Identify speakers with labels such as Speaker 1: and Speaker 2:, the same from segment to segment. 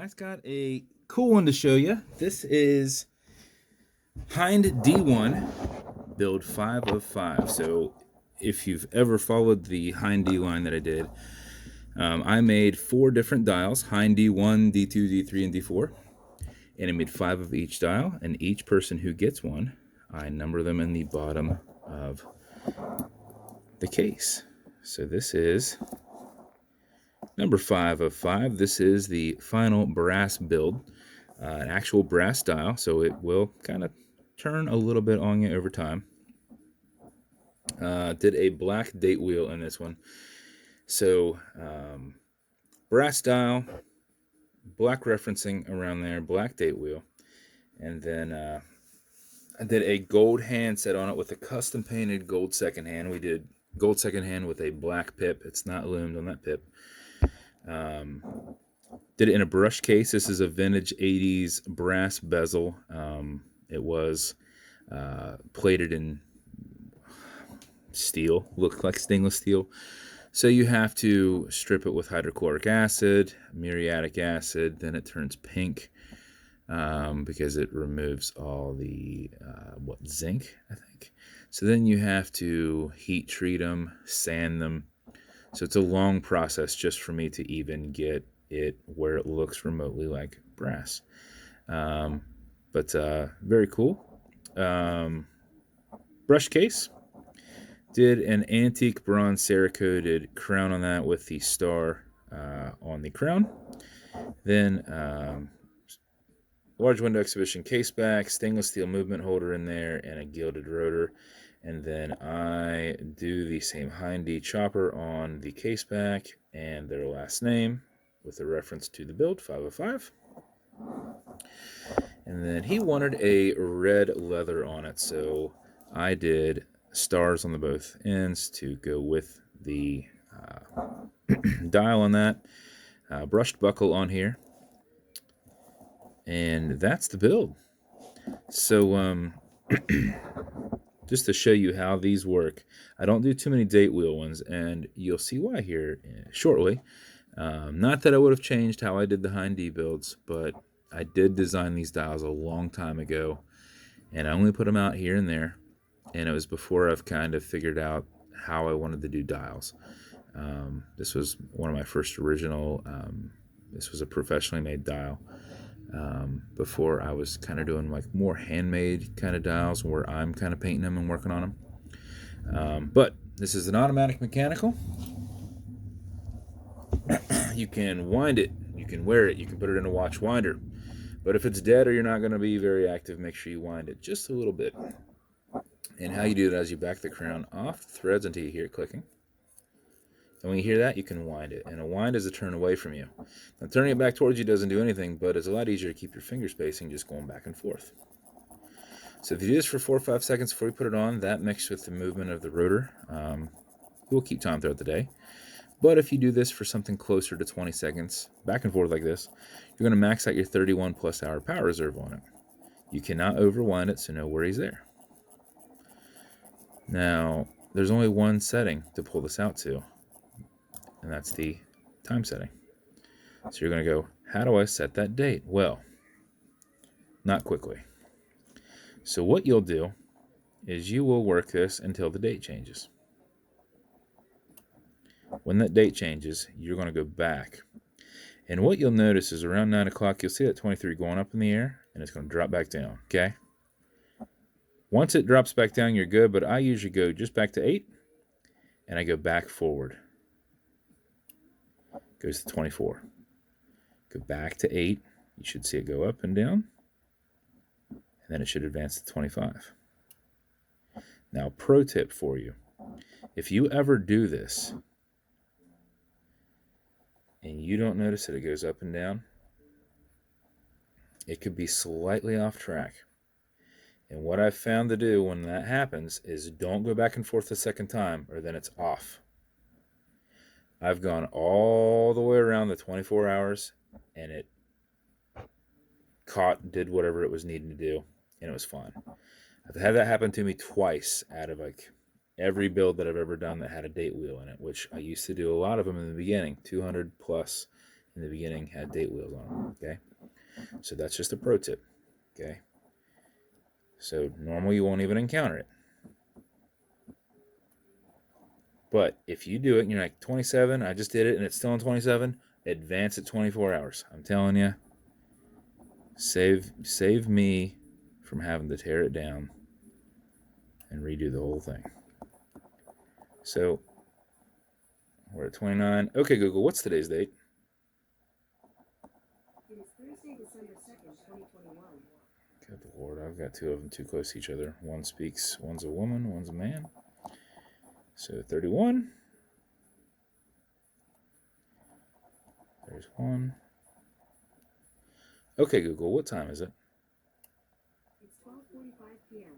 Speaker 1: guys, got a cool one to show you. This is Hind D1, build 5 of 5. So if you've ever followed the Hind D line that I did, I made 4 different dials, Hind D1, D2, D3, and D4. And I made 5 of each dial, and each person who gets one, I number them in the bottom of the case. So this is number 5 of 5. This is the final brass build, an actual brass dial, so it will kind of turn a little bit on you over time. Did a black date wheel in this one. So brass dial, black referencing around there, black date wheel. And then I did a gold hand set on it with a custom painted gold second hand. We did gold second hand with a black pip. It's not loomed on that pip. Did it in a brush case. This is a vintage 80s brass bezel. It was plated in steel, looked like stainless steel. So you have to strip it with hydrochloric acid, muriatic acid, then it turns pink because it removes all the zinc, I think. So then you have to heat treat them, sand them. So it's a long process just for me to even get it where it looks remotely like brass. But very cool. Brush case. Did an antique bronze cerakoted crown on that with the star on the crown. Then large window exhibition caseback, stainless steel movement holder in there, and a gilded rotor. And then I do the same Hind D chopper on the caseback and their last name with a reference to the build, 505. And then he wanted a red leather on it, so I did stars on the both ends to go with the dial on that. Brushed buckle on here. And that's the build. So just to show you how these work, I don't do too many date wheel ones, and you'll see why here shortly. Not that I would have changed how I did the Hind D builds, but I did design these dials a long time ago, and I only put them out here and there, and it was before I've kind of figured out how I wanted to do dials. This was one of my first original, this was a professionally made dial. Before I was kind of doing like more handmade kind of dials where I'm kind of painting them and working on them. But this is an automatic mechanical. You can wind it, you can wear it, you can put it in a watch winder. But if it's dead or you're not going to be very active, make sure you wind it just a little bit. And how you do that is you back the crown off the threads until you hear it clicking. And when you hear that, you can wind it. And a wind is a turn away from you. Now, turning it back towards you doesn't do anything, but it's a lot easier to keep your finger spacing just going back and forth. So if you do this for 4 or 5 seconds before you put it on, that mixed with the movement of the rotor, will keep time throughout the day. But if you do this for something closer to 20 seconds, back and forth like this, you're going to max out your 31 plus hour power reserve on it. You cannot overwind it, so no worries there. Now, there's only one setting to pull this out to, and that's the time setting. So you're going to go, how do I set that date? Well, not quickly. So what you'll do is you will work this until the date changes. When that date changes, you're going to go back. And what you'll notice is around 9 o'clock, you'll see that 23 going up in the air, and it's going to drop back down, okay? Once it drops back down, you're good, but I usually go just back to 8, and I go back forward. Goes to 24. Go back to 8. You should see it go up and down, and then it should advance to 25. Now, pro tip for you. If you ever do this, and you don't notice that it goes up and down, it could be slightly off track. And what I've found to do when that happens is don't go back and forth a second time, or then it's off. I've gone all the way around the 24 hours, and it did whatever it was needing to do, and it was fine. I've had that happen to me twice out of like every build that I've ever done that had a date wheel in it, which I used to do a lot of them in the beginning, 200 plus in the beginning had date wheels on them. Okay, so that's just a pro tip. Okay, so normally you won't even encounter it. But if you do it and you're like 27, I just did it and it's still on 27, advance it 24 hours. I'm telling you, save me from having to tear it down and redo the whole thing. So we're at 29. Okay, Google, what's today's date?
Speaker 2: It is Thursday, December 2nd, 2021.
Speaker 1: Good Lord, I've got two of them too close to each other. One speaks, one's a woman, one's a man. So 31. There's one. Okay, Google, what time is it?
Speaker 2: It's 12:45 p.m.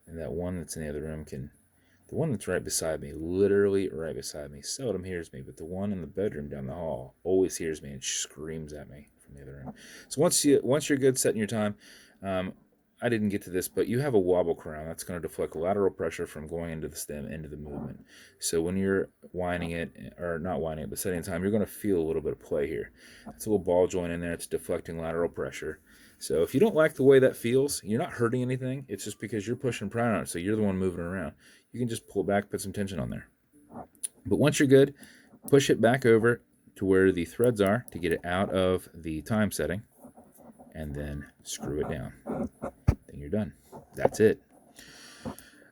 Speaker 1: And that one that's in the other room the one that's right beside me, literally right beside me, seldom hears me, but the one in the bedroom down the hall always hears me and screams at me from the other room. So once you're good setting your time, I didn't get to this, but you have a wobble crown. That's going to deflect lateral pressure from going into the stem into the movement. So when you're winding it, or not winding it, but setting time, you're going to feel a little bit of play here. It's a little ball joint in there. It's deflecting lateral pressure. So if you don't like the way that feels, you're not hurting anything. It's just because you're pushing prime on it, so you're the one moving it around. You can just pull it back, put some tension on there. But once you're good, push it back over to where the threads are to get it out of the time setting, and then screw it down. Then you're done. That's it.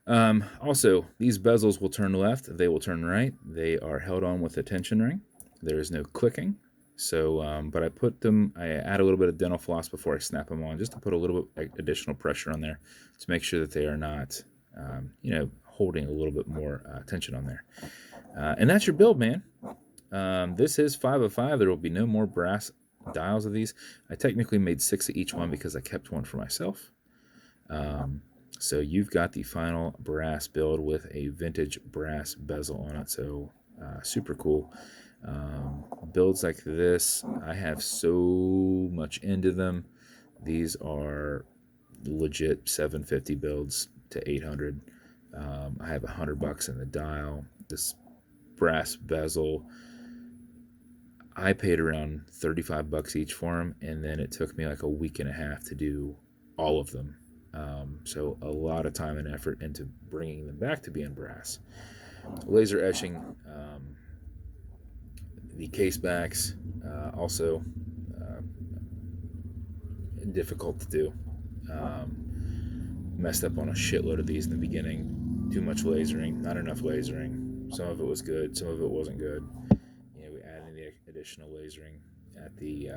Speaker 1: Also, these bezels will turn left. They will turn right. They are held on with a tension ring. There is no clicking. So, but I add a little bit of dental floss before I snap them on, just to put a little bit additional pressure on there to make sure that they are not, holding a little bit more tension on there. And that's your build, man. This is 5 of 5. There will be no more brass dials of these. I technically made 6 of each one because I kept one for myself. So you've got the final brass build with a vintage brass bezel on it. So super cool. Builds like this, I have so much into them. These are legit 750 builds to 800. I have $100 in the dial. This brass bezel, I paid around $35 each for them, and then it took me like a week and a half to do all of them. So a lot of time and effort into bringing them back to being brass. Laser etching, the casebacks, also difficult to do. Messed up on a shitload of these in the beginning. Too much lasering, not enough lasering. Some of it was good, some of it wasn't good. We added the additional lasering at the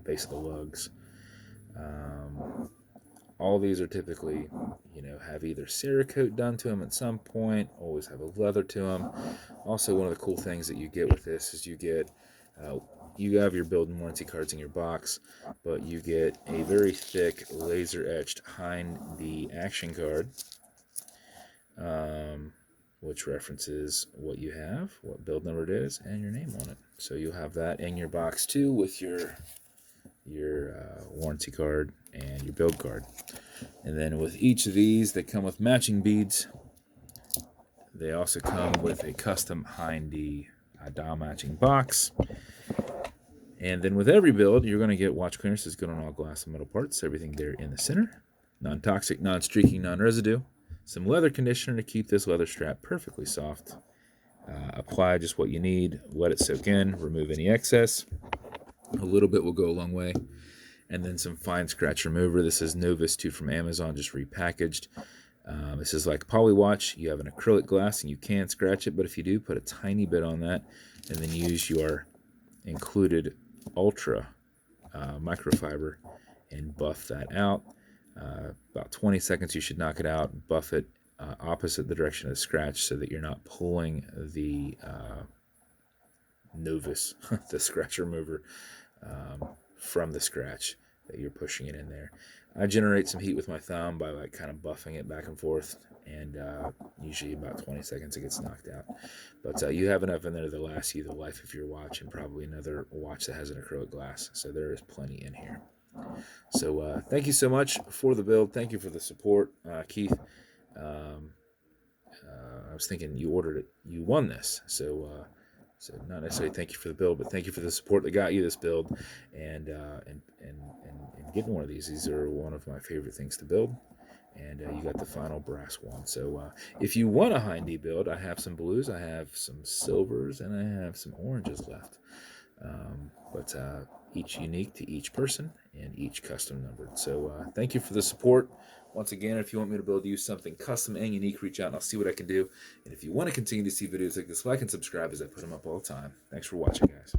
Speaker 1: base of the lugs. All these are typically, have either cerakote done to them at some point, always have a leather to them. Also, one of the cool things that you get with this is you get, you have your build and warranty cards in your box, but you get a very thick laser etched Hind D action card, which references what you have, what build number it is, and your name on it. So you'll have that in your box too with your warranty card and your build card. And then with each of these, they come with matching beads. They also come with a custom Hind D dial matching box. And then with every build, you're going to get watch clearance is good on all glass and metal parts. Everything there in the center. Non-toxic, non-streaking, non-residue. Some leather conditioner to keep this leather strap perfectly soft. Apply just what you need. Let it soak in. Remove any excess. A little bit will go a long way. And then some fine scratch remover. This is Novus 2 from Amazon, just repackaged. This is like Polywatch. You have an acrylic glass and you can scratch it, but if you do, put a tiny bit on that and then use your included ultra microfiber and buff that out. About 20 seconds, you should knock it out. Buff it opposite the direction of the scratch so that you're not pulling the Novus, the scratch remover, from the scratch, that you're pushing it in there. I generate some heat with my thumb by like kind of buffing it back and forth, and usually about 20 seconds it gets knocked out. But you have enough in there to last you the life of your watch, and probably another watch that has an acrylic glass. So there is plenty in here. So thank you so much for the build. Thank you for the support, Keith. I was thinking you ordered it, you won this. So So not necessarily thank you for the build, but thank you for the support that got you this build, and getting one of these. These are one of my favorite things to build. And you got the final brass one. So if you want a Hind D build, I have some blues, I have some silvers, and I have some oranges left. But each unique to each person and each custom numbered. So thank you for the support. Once again, if you want me to build you something custom and unique, reach out and I'll see what I can do. And if you want to continue to see videos like this, like and subscribe as I put them up all the time. Thanks for watching, guys.